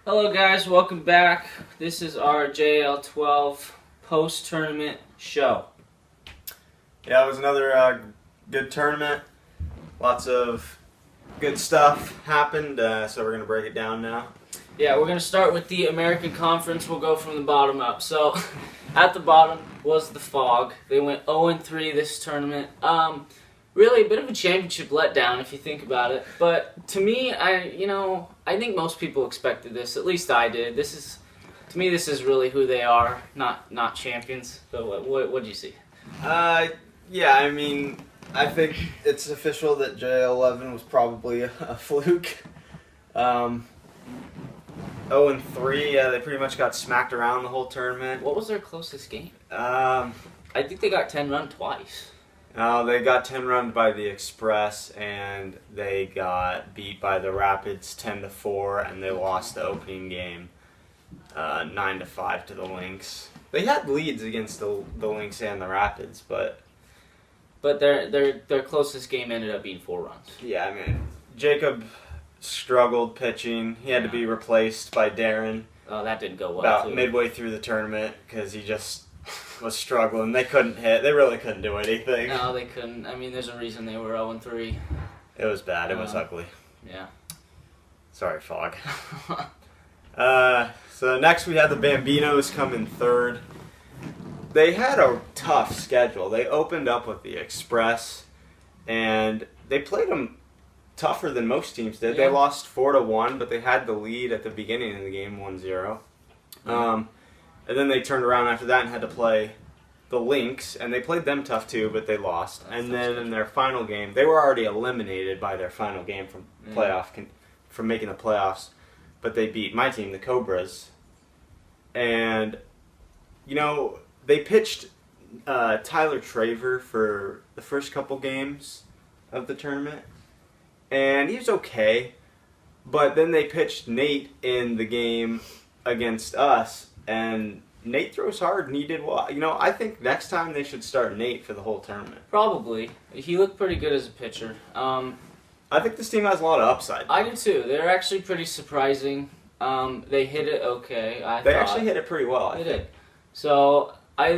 Hello guys, welcome back. This is our JAL XII post-tournament show. Yeah, it was another good tournament. Lots of good stuff happened, so we're going to break it down now. Yeah, we're going to start with the American Conference. We'll go from the bottom up. So, at the bottom was the Fog. They went 0-3 this tournament. Really a bit of a championship letdown if you think about it. But to me, I think most people expected this. At least I did. To me, this is really who they are, not champions. But what do you see? Yeah, I mean, I think it's official that JAL XI was probably a fluke. 0-3, yeah, they pretty much got smacked around the whole tournament. What was their closest game? I think they got 10 run twice. They got 10 run by the Express, and they got beat by the Rapids 10-4, and they lost the opening game 9-5 to the Lynx. They had leads against the Lynx and the Rapids, but their closest game ended up being 4 runs. Yeah, I mean, Jacob struggled pitching. He had to be replaced by Darren. Oh, that didn't go well. About midway through the tournament because he just was struggling. They couldn't hit. They really couldn't do anything. No, they couldn't. I mean, there's a reason they were 0-3. It was bad. It was ugly. Yeah. Sorry, Fog. So next we had the Bambinos come in third. They had a tough schedule. They opened up with the Express, and they played them tougher than most teams did. Yeah. They lost 4-1, but they had the lead at the beginning of the game, 1-0. And then they turned around after that and had to play the Lynx, and they played them tough too, but they lost. And then in their final game, they were already eliminated by their final game from from making the playoffs, but they beat my team, the Cobras. And they pitched Tyler Traver for the first couple games of the tournament, and he was okay. But then they pitched Nate in the game against us, and Nate throws hard, and he did well. I think next time they should start Nate for the whole tournament. Probably. He looked pretty good as a pitcher. I think this team has a lot of upside. I do too. They're actually pretty surprising. They hit it okay. They actually hit it pretty well. They did. So I had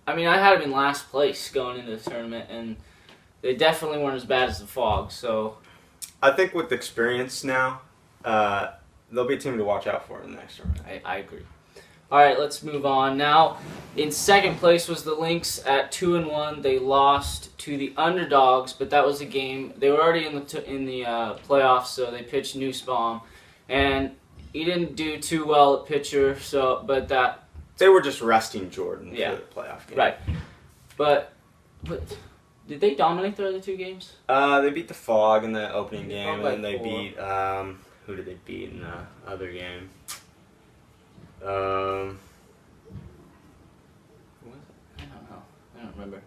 them in last place going into the tournament, and they definitely weren't as bad as the Fog. So I think with experience now, they'll be a team to watch out for in the next tournament. I agree. All right, let's move on. Now, in second place was the Lynx at 2-1. They lost to the Underdogs, but that was a game. They were already in the playoffs, so they pitched Nussbaum, and he didn't do too well at pitcher. They were just resting Jordan for the playoff game. Right. But did they dominate the other two games? They beat the Fog in the opening game, and then they beat who did they beat in the other game? I don't know. I don't remember.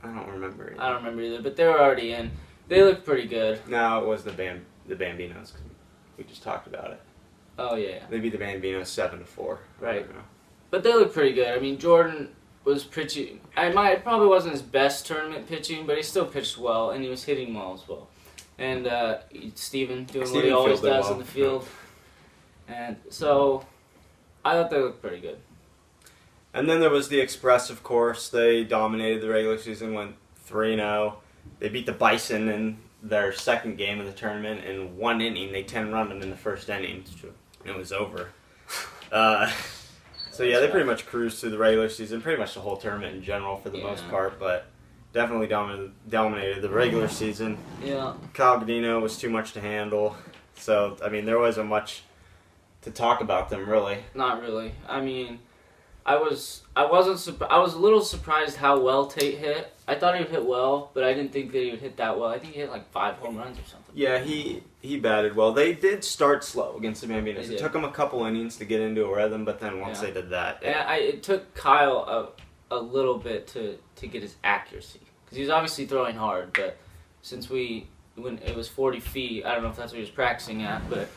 I don't remember either. I don't remember either, but they were already in. They looked pretty good. No, it was the Bambinos. We just talked about it. Oh, yeah. They beat the Bambinos 7-4. Right. But they looked pretty good. I mean, Jordan was pitching. It probably wasn't his best tournament pitching, but he still pitched well, and he was hitting well as well. And Steven doing what he always does in the field. And so I thought they looked pretty good. And then there was the Express, of course. They dominated the regular season, went 3-0. They beat the Bison in their second game of the tournament in one inning. They 10-runned them in the first inning, and it was over. So yeah, they pretty much cruised through the regular season, pretty much the whole tournament in general for the most part, but definitely dominated the regular season. Yeah. Cogadino was too much to handle. So, I mean, there wasn't much to talk about them, really. Not really. I mean, I was a little surprised how well Tate hit. I thought he would hit well, but I didn't think that he would hit that well. I think he hit like 5 home runs or something. Yeah, he batted well. They did start slow against the Bambinos. It took them a couple innings to get into a rhythm, but then once they did that... It took Kyle a little bit to get his accuracy. Because he was obviously throwing hard, but when it was 40 feet, I don't know if that's what he was practicing at, but it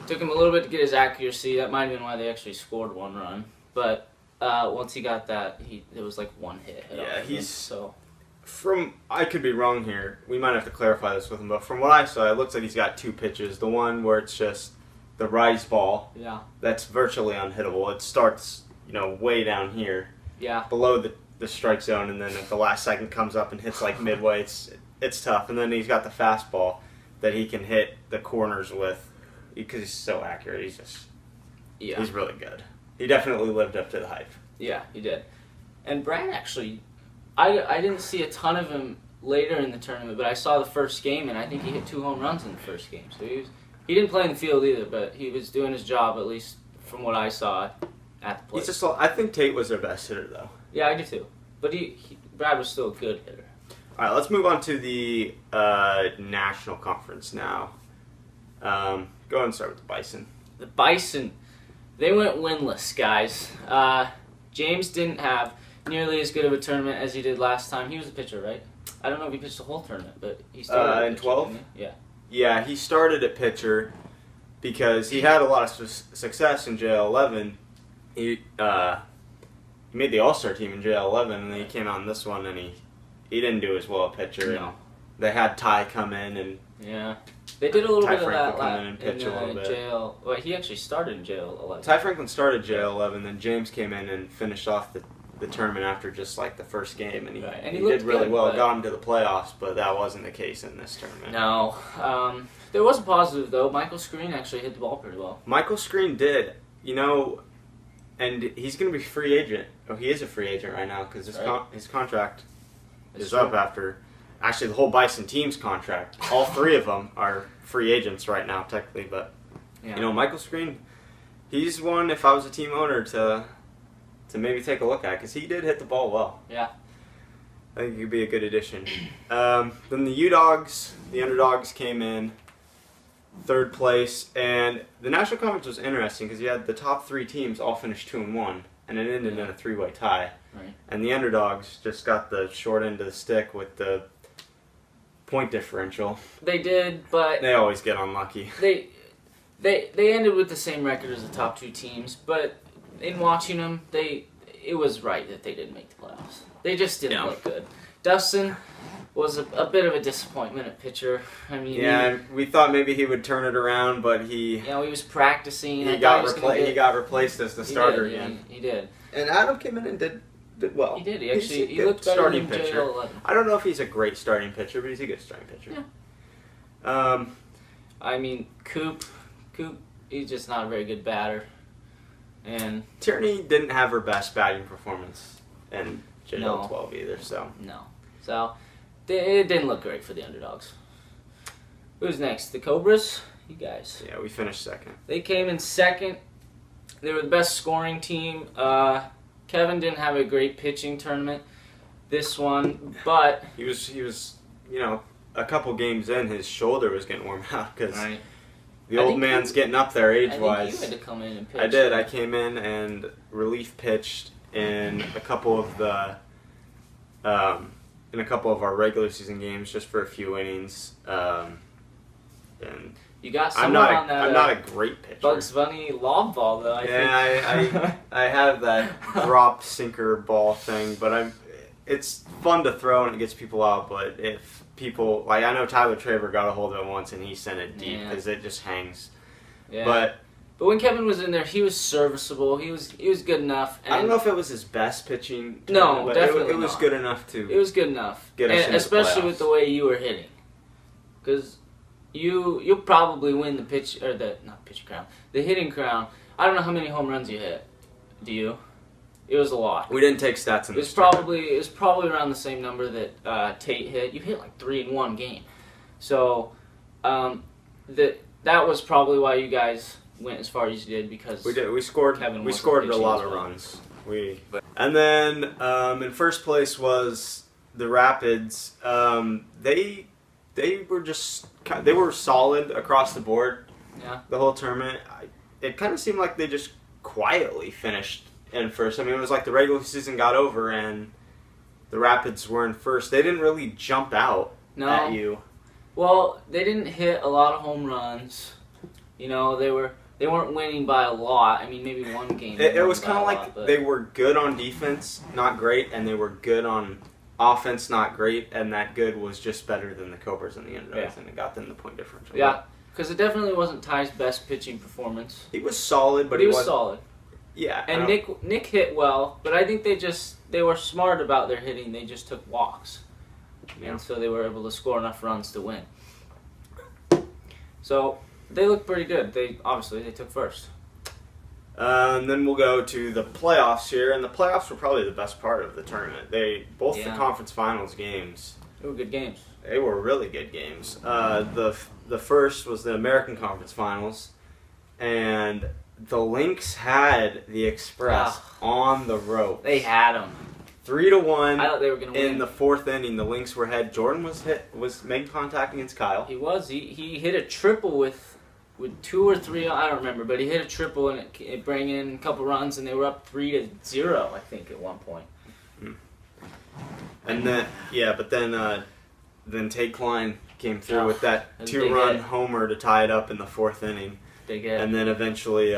took him a little bit to get his accuracy. That might have been why they actually scored 1 run. But once he got that, it was like 1 hit. I could be wrong here. We might have to clarify this with him, but from what I saw, it looks like he's got 2 pitches. The one where it's just the rise ball. Yeah. That's virtually unhittable. It starts, way down here. Yeah. Below the strike zone, and then at the last second comes up and hits like midway. It's tough. And then he's got the fastball that he can hit the corners with because he's so accurate. He's really good. He definitely lived up to the hype. Yeah, he did. And Brad actually, I didn't see a ton of him later in the tournament, but I saw the first game, and I think he hit 2 home runs in the first game. So he didn't play in the field either, but he was doing his job, at least from what I saw at the plate. I think Tate was their best hitter, though. Yeah, I do too. But Brad was still a good hitter. All right, let's move on to the National Conference now. Go ahead and start with the Bison. The Bison, they went winless, guys. James didn't have nearly as good of a tournament as he did last time. He was a pitcher, right? I don't know if he pitched the whole tournament, but he started in 12? Yeah. Yeah, he started at pitcher because he had a lot of success in JAL 11. He made the All-Star team in JAL 11, and then he came out in this one, and he didn't do as well at pitcher. No. And they had Ty come in, and yeah, they did a little Ty bit Franklin of that come in and pitch a little bit. JL. Well, he actually started in JL 11. Ty Franklin started JAL 11, then James came in and finished off the tournament after just like the first game, and he did really good, well, got him to the playoffs, but that wasn't the case in this tournament. No. There was a positive, though. Michael Screen actually hit the ball pretty well. Michael Screen did, and he's going to be free agent. Oh, he is a free agent right now because his contract is up after. Actually, the whole Bison team's contract. All 3 of them are free agents right now, technically. But Michael Screen, he's one. If I was a team owner, to maybe take a look at because he did hit the ball well. Yeah, I think he could be a good addition. Then the U-Dogs, the underdogs, came in 3rd place, and the National Conference was interesting because you had the top 3 teams all finish 2-1, and it ended in a 3-way tie. Right. And the underdogs just got the short end of the stick with the point differential. They did, but they always get unlucky. They ended with the same record as the top 2 teams, but in watching them, it was right that they didn't make the playoffs. They just didn't look good. Dustin was a bit of a disappointment at pitcher. I mean, we thought maybe he would turn it around, but he was practicing. He got replaced as the starter again. He did. And Adam came in and did well. He did. He looked better starting than pitcher. JL 11. I don't know if he's a great starting pitcher, but he's a good starting pitcher. Yeah. I mean, Coop, he's just not a very good batter. And Tierney didn't have her best batting performance in JL 12 either, so. No. So, it didn't look great for the underdogs. Who's next? The Cobras? You guys. Yeah, we finished 2nd. They came in 2nd. They were the best scoring team. Kevin didn't have a great pitching tournament this one, but he was a couple games in, his shoulder was getting worn out because the old man's getting up there age-wise. I think you had to come in and pitch. I did. I came in and relief pitched in a couple of our regular season games just for a few innings. And you got someone on that. I'm not a great pitcher. Bugs Bunny lob ball though. I think. I have that drop sinker ball thing, but it's fun to throw and it gets people out. But if people I know Tyler Traver got a hold of it once and he sent it deep because it just hangs. Yeah. But when Kevin was in there, he was serviceable. He was good enough. And I don't know if it was his best pitching. No, but definitely it was not. Good enough to. It was good enough, get us into especially the with the way you were hitting, because you'll probably win the the hitting crown. I don't know how many home runs you hit. Do you? It was a lot. We didn't take stats in it was probably around the same number that Tate hit. You hit like 3 in one game, so that was probably why you guys went as far as you did because we did. We scored a lot of runs. And then in first place was the Rapids. They were solid across the board. Yeah. The whole tournament. It kind of seemed like they just quietly finished in first. I mean, it was like the regular season got over and the Rapids were in first. They didn't really jump out at you. Well, they didn't hit a lot of home runs. They weren't winning by a lot. I mean, maybe one game. It was kind of like they were good on defense, not great, and they were good on offense, not great, and that good was just better than the Cobras and the Underdogs, and it got them the point differential. Yeah, because it definitely wasn't Ty's best pitching performance. He was solid, but he was solid. Yeah. And Nick hit well, but I think they were smart about their hitting. They just took walks. Yeah. And so they were able to score enough runs to win. So they looked pretty good. They took first. And then we'll go to the playoffs here, and the playoffs were probably the best part of the tournament. The conference finals games. They were good games. They were really good games. The first was the American Conference Finals, and the Lynx had the Express on the ropes. They had them 3-1. I thought they were going to win. In the fourth inning, the Lynx were ahead. Jordan was making contact against Kyle. He was. He hit a triple with 2 or 3. I don't remember, but he hit a triple and it brought in a couple runs, and they were up 3-0. I think at one point. And then Tate Klein came through with that 2-run homer to tie it up in the fourth inning. Big hit. And then eventually,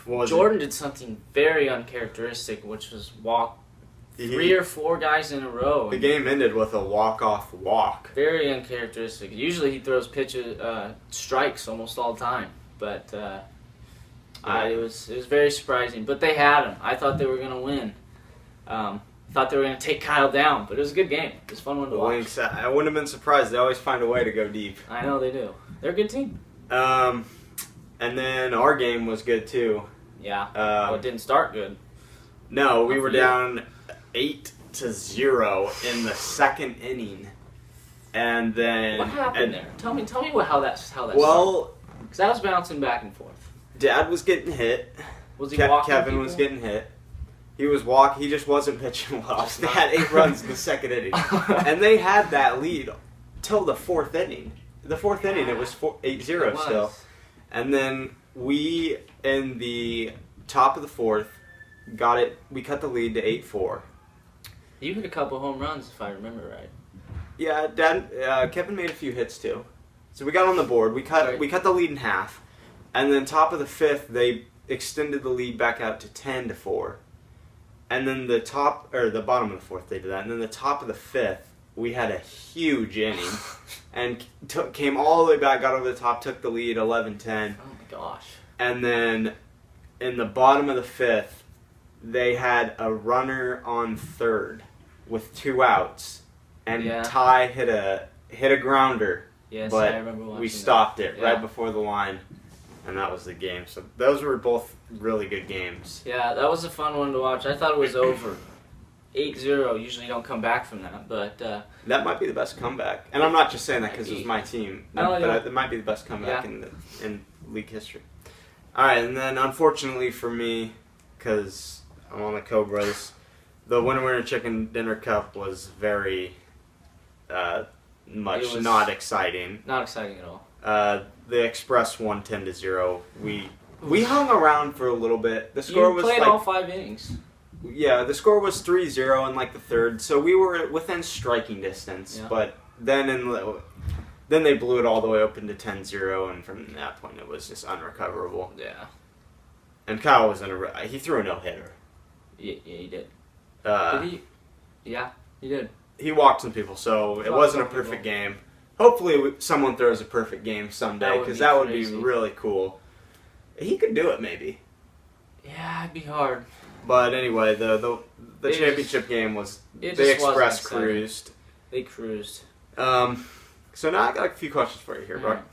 Jordan did something very uncharacteristic, which was walk 3 or 4 guys in a row. The game ended with a walk-off walk. Very uncharacteristic. Usually he throws strikes almost all the time, but it was very surprising. But they had him. I thought they were going to win. Thought they were going to take Kyle down, but it was a good game. It was a fun one to watch. Lynx, I wouldn't have been surprised. They always find a way to go deep. I know they do. They're a good team. And then our game was good too. Yeah. It didn't start good. No, we were down 8-0 in the second inning, and then what happened there? Tell me how that started. Well, because I was bouncing back and forth. Dad was getting hit. Was he walking Kevin people? was getting hit. He was walking. He just wasn't pitching well. They had 8 runs in the second inning, and they had that lead till the fourth inning. The fourth inning, it was 8-0 still, and then we in the top of the fourth got it. We cut the lead to 8-4. You hit a couple home runs, if I remember right. Yeah, Dad. Kevin made a few hits too. So we got on the board. We cut the lead in half, and then top of the fifth, they extended the lead back out to 10-4. And then the bottom of the fourth, they did that. And then the top of the fifth, we had a huge inning, and came all the way back, got over the top, took the lead 11-10. Oh my gosh! And then in the bottom of the fifth, they had a runner on third with 2 outs, and Ty hit a grounder. Yes, but I remember watching we stopped it right before the line, and that was the game. So those were both really good games. Yeah, that was a fun one to watch. I thought it was over. 8-0, usually don't come back from that, but that might be the best comeback. And I'm not just saying that because it was my team, but it might be the best comeback in league history. All right, and then unfortunately for me, because I'm on the Cobras, the Winner Chicken Dinner Cup was very not exciting. Not exciting at all. The Express won 10-0. We hung around for a little bit. The score was played all 5 innings. Yeah, the score was 3-0 in like the third, so we were within striking distance. Yeah. But then then they blew it all the way open to 10-0, and from that point it was just unrecoverable. Yeah. And Kyle was he threw a no-hitter. Yeah, he did. Did he? Yeah, he did. He walked some people, so it wasn't a perfect game. Hopefully someone throws a perfect game someday, because that would be really cool. He could do it, maybe. Yeah, it'd be hard. But anyway, the championship game was the Express cruised. They cruised. So now I got a few questions for you here, Brock. Right.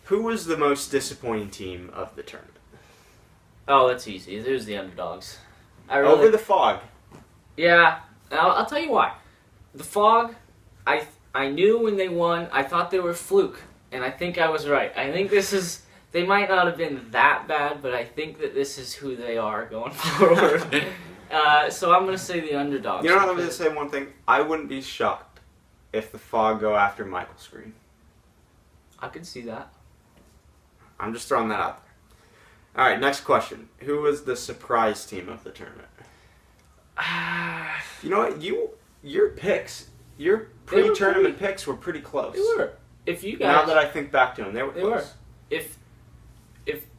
Who was the most disappointing team of the tournament? Oh, that's easy. It was the underdogs. Over the Fog. Yeah, I'll tell you why. The Fog, I knew when they won, I thought they were fluke, and I think I was right. I think they might not have been that bad, but I think that this is who they are going forward. So I'm going to say the underdogs. You know what, I'm going to say one thing? I wouldn't be shocked if the Fog go after Michael's Green. I could see that. I'm just throwing that out there. All right, next question. Who was the surprise team of the tournament? You know what? Your picks, your pre-tournament picks were pretty close. They were. If you guys, now that I think back to them, they were close. If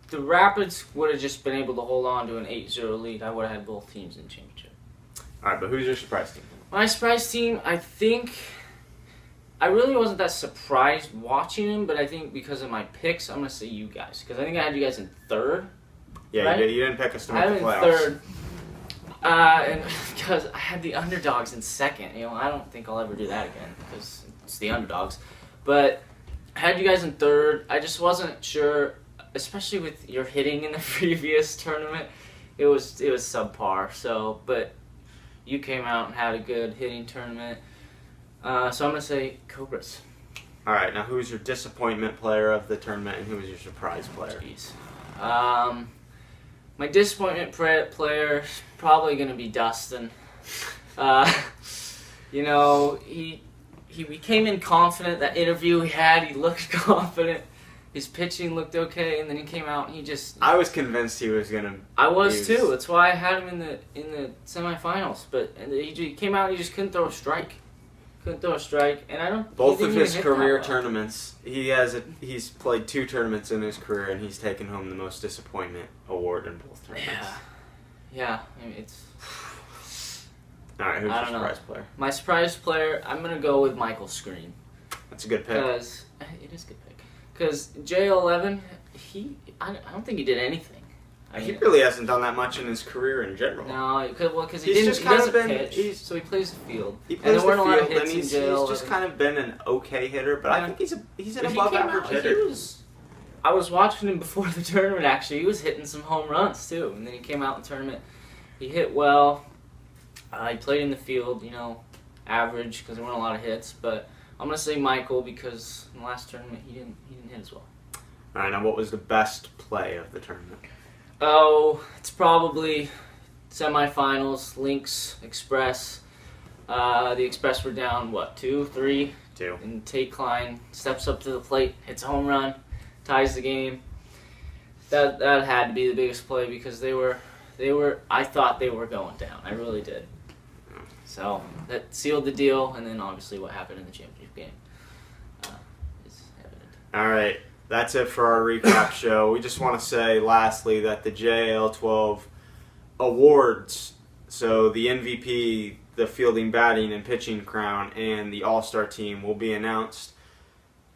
the Rapids would have just been able to hold on to an 8-0 lead, I would have had both teams in the championship. All right, but who's your surprise team? My surprise team, I think I really wasn't that surprised watching him, but I think because of my picks, I'm going to say you guys. Because I think I had you guys in third. Yeah, right? you didn't pick us to make I the had him playoffs. in third. And because I had the underdogs in second. You know, I don't think I'll ever do that again because it's the underdogs. But I had you guys in third. I just wasn't sure, especially with your hitting in the previous tournament. It was subpar. So, but you came out and had a good hitting tournament. So I'm going to say Cobras. All right, now who's your disappointment player of the tournament and who was your surprise player? Jeez. My disappointment player is probably going to be Dustin. You know, we came in confident. That interview he had, he looked confident. His pitching looked okay, and then he came out and he just... I was convinced he was going to... I was too. That's why I had him in the semifinals. But he came out and he just couldn't throw a strike. And I don't... Both of his career tournaments, he's played 2 tournaments in his career, and he's taken home the most disappointment award in both tournaments. Yeah. I mean, it's... All right, who's your surprise player? My surprise player, I'm going to go with Michael Screen. That's a good pick. Because it is a good pick. Because JAL XI, I don't think he did anything. He really hasn't done that much in his career in general. No, because he doesn't pitch, so he plays the field. He plays the field, and he's JAL just kind of been an okay hitter, but I think he's an above-average hitter. I was watching him before the tournament, actually. He was hitting some home runs, too. And then he came out in the tournament. He hit well. He played in the field, you know, average, because there weren't a lot of hits. But I'm going to say Michael, because in the last tournament, he didn't hit as well. All right, now what was the best play of the tournament? Oh, it's probably semifinals, Lynx, Express. The Express were down, 2, 3? 2. And Tate Klein steps up to the plate, hits a home run, ties the game. That had to be the biggest play because they were. I thought they were going down. I really did. So that sealed the deal, and then obviously what happened in the championship game is evident. All right. That's it for our recap show. We just want to say, lastly, that the JAL XII awards, so the MVP, the fielding, batting, and pitching crown, and the All-Star team will be announced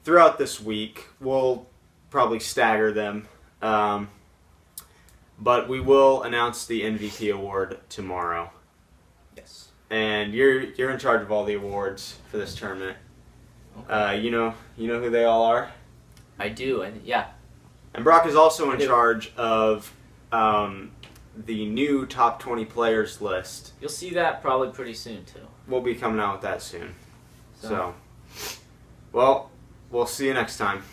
throughout this week. We'll probably stagger them, but we will announce the MVP award tomorrow. Yes. And you're in charge of all the awards for this tournament. Okay. You know who they all are? I do, yeah. And Brock is also in charge of the new top 20 players list. You'll see that probably pretty soon, too. We'll be coming out with that soon. So well, we'll see you next time.